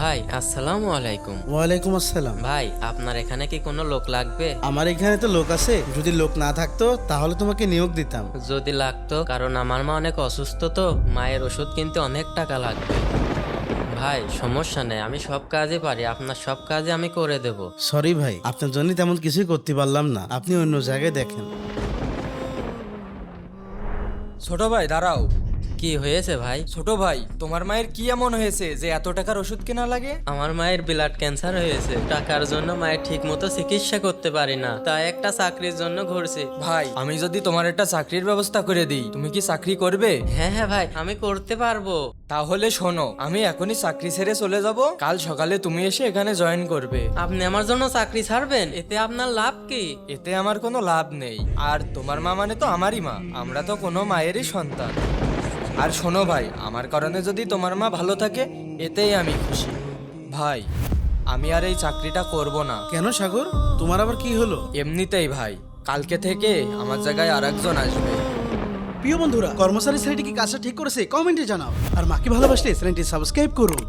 ভাই আসসালামু আলাইকুম। ওয়ালাইকুম আসসালাম। ভাই আপনার এখানে কি কোনো লোক লাগবে? আমার এখানে তো লোক আছে, যদি লোক না থাকতো তাহলে তোমাকে নিয়োগ দিতাম। যদি লাগতো, কারণ আমার মা অনেক অসুস্থ, তো মায়ের ওষুধ কিনতে অনেক টাকা লাগবে। ভাই সমস্যা নেই, আমি সব কাজে পারি, আপনার সব কাজে আমি করে দেব। সরি ভাই, আপনার জন্য তেমন কিছুই করতে পারলাম না, আপনি অন্য জায়গায় দেখেন। ছোট ভাই দাঁড়াও। কি হয়েছে ভাই? ছোট ভাই, তোমার মায়ের কি এমন হয়েছে যে এত টাকার ওষুধ কেনা লাগে? আমার মায়ের ব্লাড ক্যান্সার হয়েছে, টাকার জন্য মায়ের ঠিক মতো চিকিৎসা করতে পারি না, তাই একটা চাকরির জন্য ঘুরছি। ভাই আমি যদি তোমার একটা চাকরির ব্যবস্থা করে দিই, তুমি কি চাকরি করবে? হ্যাঁ হ্যাঁ ভাই, আমি করতে পারবো। তাহলে শোনো, আমি এখনই চাকরি ছেড়ে চলে যাব, কাল সকালে তুমি এসে এখানে জয়েন করবে। আপনি আমার জন্য চাকরি ছাড়বেন? এতে আপনার লাভ কি? এতে আমার কোনো লাভ নেই, আর তোমার মা মানে তো আমারই মা, আমরা তো কোনো মায়েরই সন্তান। আর শোনো ভাই, আমার কারণে যদি তোমার মা ভালো থাকে এতেই আমি খুশি। ভাই আমি আর এই চাকরিটা করব না। কেন সাগর, তোমার আবার কি হলো? এমনিতেই ভাই, কালকে থেকে আমার জায়গায় আরেকজন আসবে। প্রিয় বন্ধুরা, কর্মচারী ছেলেটি কি কাজটা ঠিক করেছে কমেন্টে জানাও, আর মাকে ভালোবাসলে চ্যানেলটি সাবস্ক্রাইব করুন।